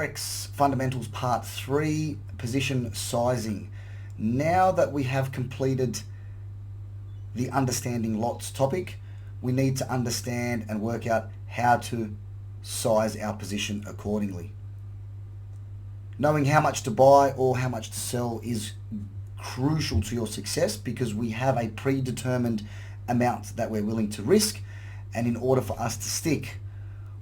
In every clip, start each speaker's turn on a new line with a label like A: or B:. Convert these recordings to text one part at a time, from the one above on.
A: Forex Fundamentals Part 3, Position Sizing. Now that we have completed the understanding lots topic, we need to understand and work out how to size our position accordingly. Knowing how much to buy or how much to sell is crucial to your success, because we have a predetermined amount that we're willing to risk, and in order for us to stick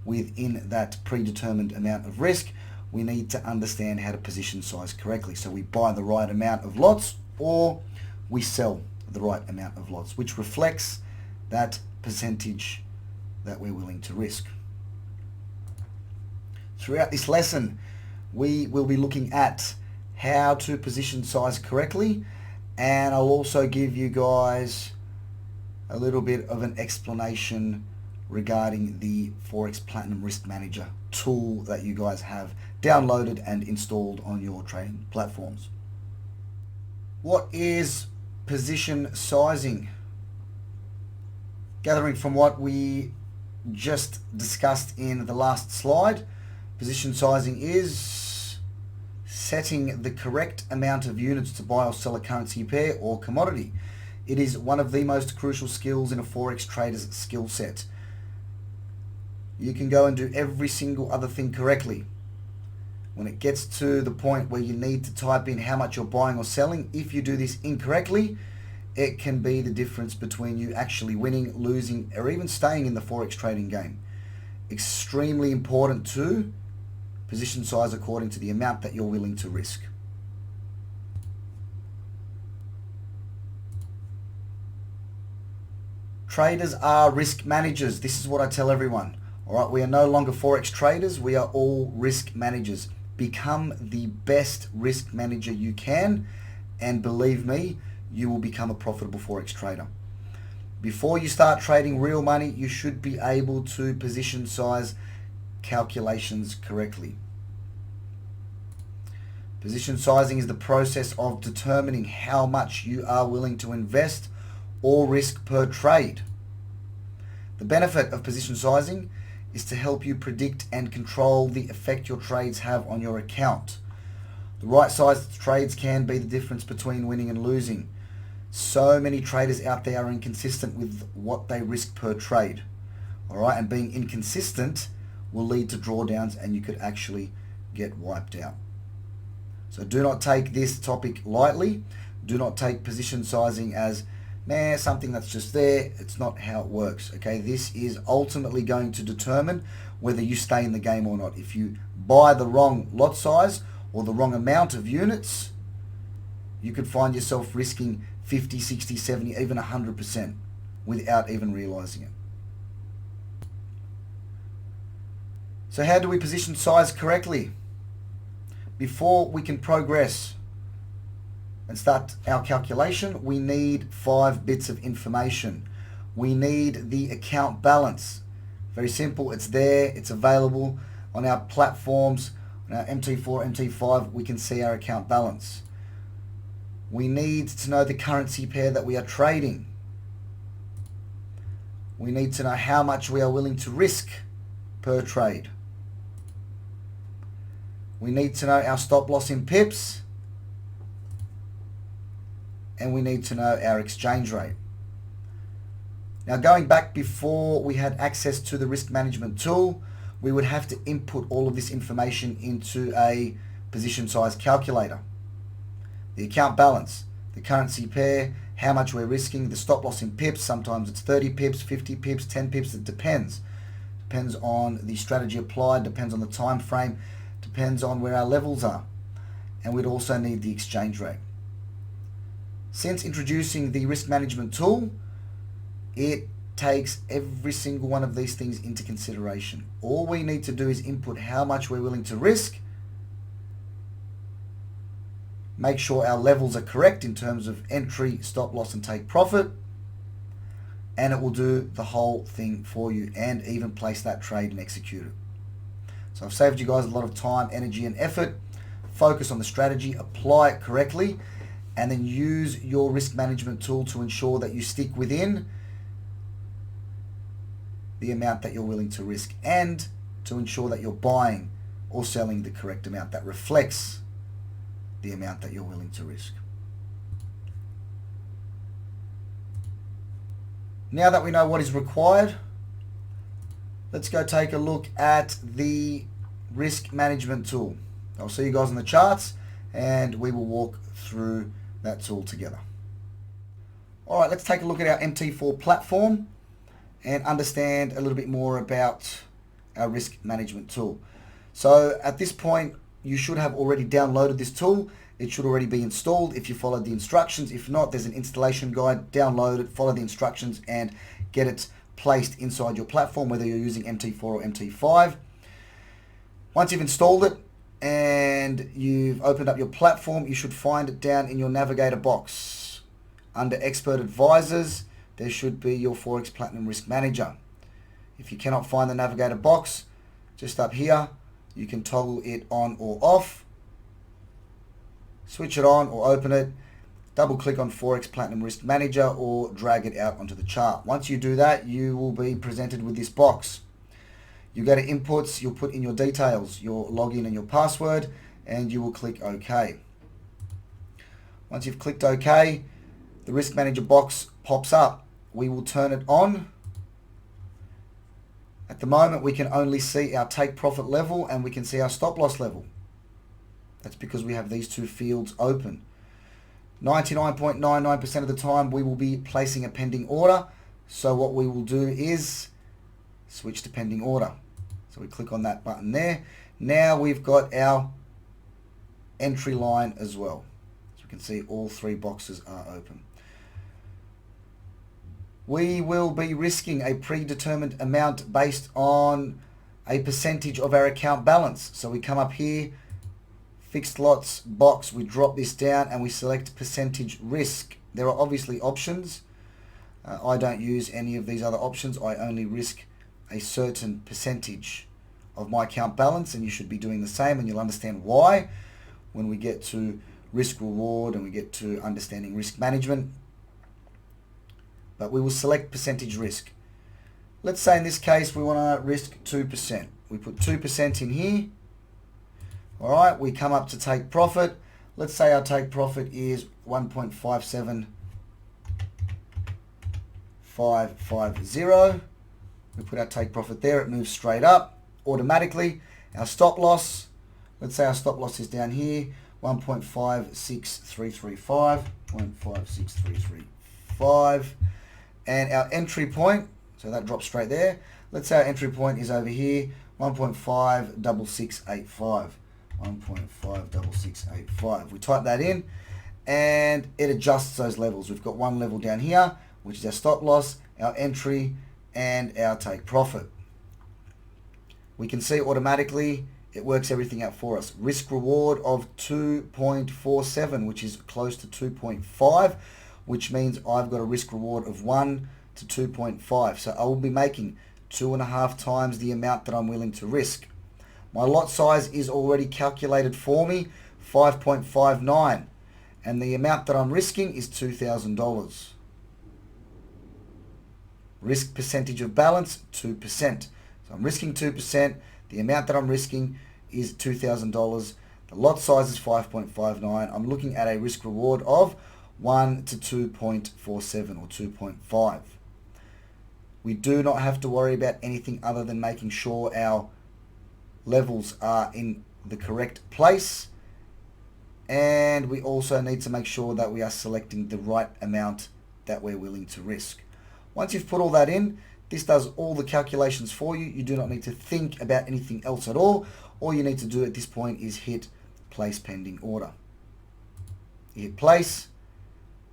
A: within that predetermined amount of risk, we need to understand how to position size correctly. So we buy the right amount of lots, or we sell the right amount of lots, which reflects that percentage that we're willing to risk. Throughout this lesson, we will be looking at how to position size correctly, and I'll also give you guys a little bit of an explanation regarding the Forex Platinum Risk Manager tool that you guys have downloaded and installed on your trading platforms. What is position sizing? Gathering from what we just discussed in the last slide, position sizing is setting the correct amount of units to buy or sell a currency pair or commodity. It is one of the most crucial skills in a Forex trader's skill set. You can go and do every single other thing correctly. When it gets to the point where you need to type in how much you're buying or selling, if you do this incorrectly, it can be the difference between you actually winning, losing, or even staying in the Forex trading game. Extremely important to position size according to the amount that you're willing to risk. Traders are risk managers. This is what I tell everyone. All right, we are no longer Forex traders. We are all risk managers. Become the best risk manager you can, and believe me, you will become a profitable Forex trader. Before you start trading real money, you should be able to position size calculations correctly. Position sizing is the process of determining how much you are willing to invest or risk per trade. The benefit of position sizing is to help you predict and control the effect your trades have on your account. The right sized trades can be the difference between winning and losing. So many traders out there are inconsistent with what they risk per trade. Alright, and being inconsistent will lead to drawdowns, and you could actually get wiped out. So do not take this topic lightly. Do not take position sizing as something that's just there. It's not how it works. Okay, this is ultimately going to determine whether you stay in the game or not. If you buy the wrong lot size or the wrong amount of units, you could find yourself risking 50, 60, 70, even 100% without even realizing it. So how do we position size correctly? Before we can progress and start our calculation, we need 5 bits of information. We need the account balance. Very simple, it's there, it's available on our platforms. On our MT4, MT5, we can see our account balance. We need to know the currency pair that we are trading. We need to know how much we are willing to risk per trade. We need to know our stop loss in pips, and we need to know our exchange rate. Now, going back before we had access to the risk management tool, we would have to input all of this information into a position size calculator. The account balance, the currency pair, how much we're risking, the stop loss in pips. Sometimes it's 30 pips, 50 pips, 10 pips. It depends. Depends on the strategy applied, depends on the time frame, depends on where our levels are. And we'd also need the exchange rate. Since introducing the risk management tool, it takes every single one of these things into consideration. All we need to do is input how much we're willing to risk, make sure our levels are correct in terms of entry, stop loss, and take profit, and it will do the whole thing for you and even place that trade and execute it. So I've saved you guys a lot of time, energy, and effort. Focus on the strategy, apply it correctly, and then use your risk management tool to ensure that you stick within the amount that you're willing to risk, and to ensure that you're buying or selling the correct amount that reflects the amount that you're willing to risk. Now that we know what is required, let's go take a look at the risk management tool. I'll see you guys on the charts and we will walk through that tool together. Alright, let's take a look at our MT4 platform and understand a little bit more about our risk management tool. So at this point, you should have already downloaded this tool. It should already be installed if you followed the instructions. If not, there's an installation guide. Download it, follow the instructions, and get it placed inside your platform, whether you're using MT4 or MT5. Once you've installed it and you've opened up your platform, you should find it down in your navigator box. Under Expert Advisors, there should be your Forex Platinum Risk Manager. If you cannot find the navigator box, just up here, you can toggle it on or off, switch it on or open it, double click on Forex Platinum Risk Manager or drag it out onto the chart. Once you do that, you will be presented with this box. You go to inputs, you'll put in your details, your login and your password, and you will click OK. Once you've clicked OK, the Risk Manager box pops up. We will turn it on. At the moment, we can only see our take profit level and we can see our stop loss level. That's because we have these two fields open. 99.99% of the time, we will be placing a pending order. So what we will do is switch to pending order. So we click on that button there. Now we've got our entry line as well. So we can see all three boxes are open. We will be risking a predetermined amount based on a percentage of our account balance. So we come up here, fixed lots box, we drop this down and we select percentage risk. There are obviously options. I don't use any of these other options. I only risk a certain percentage of my account balance, and you should be doing the same, and you'll understand why when we get to risk reward and we get to understanding risk management. But we will select percentage risk. Let's say in this case we want to risk 2%. We put 2% in here. Alright, we come up to take profit. Let's say our take profit is 1.57550. We put our take profit there, it moves straight up automatically. Our stop loss, let's say our stop loss is down here, 1.56335, 1.56335. And our entry point, so that drops straight there. Let's say our entry point is over here, 1.56685. 1.56685. We type that in and it adjusts those levels. We've got one level down here, which is our stop loss, our entry, and our take profit. We can see automatically it works everything out for us. Risk reward of 2.47, which is close to 2.5, which means I've got a risk reward of 1 to 2.5. So I will be making 2.5 times the amount that I'm willing to risk. My lot size is already calculated for me, 5.59, and the amount that I'm risking is $2,000. Risk percentage of balance, 2%. So I'm risking 2, the amount that I'm risking is $2,000. The lot size is 5.59. I'm looking at a risk reward of 1 to 2.47 or 2.5. We do not have to worry about anything other than making sure our levels are in the correct place, and we also need to make sure that we are selecting the right amount that we're willing to risk. Once you've put all that in, this does all the calculations for you. You do not need to think about anything else at all. All you need to do at this point is hit place pending order. You hit place,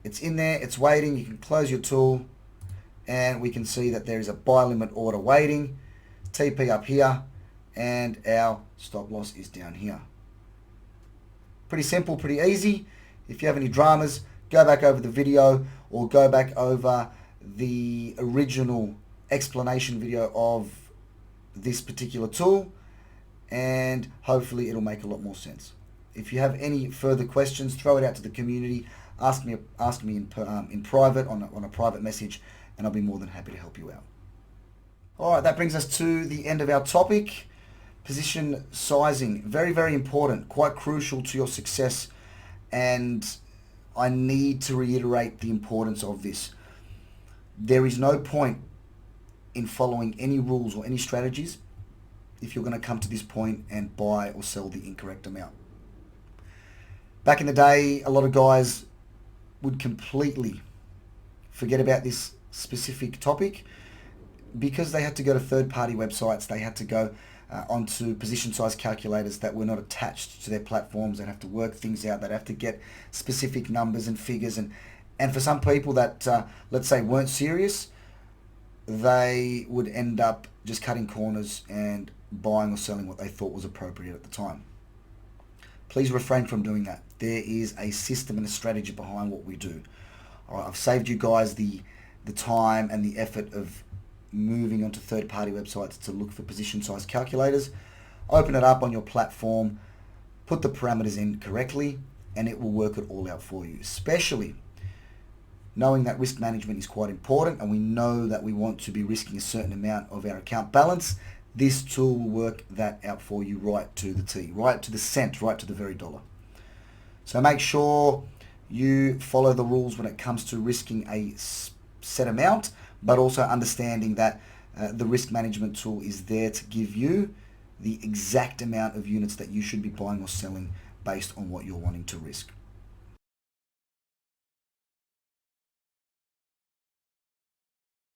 A: it's in there, it's waiting. You can close your tool and we can see that there is a buy limit order waiting, TP up here, and our stop loss is down here. Pretty simple, pretty easy. If you have any dramas, go back over the video or go back over the original explanation video of this particular tool, and hopefully it'll make a lot more sense. If you have any further questions, throw it out to the community. Ask me in private on a private message, and I'll be more than happy to help you out. All right, that brings us to the end of our topic. Position sizing, very, very important, quite crucial to your success, and I need to reiterate the importance of this. There is no point in following any rules or any strategies if you're going to come to this point and buy or sell the incorrect amount. Back in the day, a lot of guys would completely forget about this specific topic because they had to go to third-party websites. They had to go onto position size calculators that were not attached to their platforms. They'd have to work things out. They'd have to get specific numbers and figures. And for some people that, let's say, weren't serious, they would end up just cutting corners and buying or selling what they thought was appropriate at the time. Please refrain from doing that. There is a system and a strategy behind what we do. All right, I've saved you guys the time and the effort of moving onto third-party websites to look for position size calculators. Open it up on your platform, put the parameters in correctly, and it will work it all out for you, especially knowing that risk management is quite important, and we know that we want to be risking a certain amount of our account balance. This tool will work that out for you right to the T, right to the cent, right to the very dollar. So make sure you follow the rules when it comes to risking a set amount, but also understanding that the risk management tool is there to give you the exact amount of units that you should be buying or selling based on what you're wanting to risk.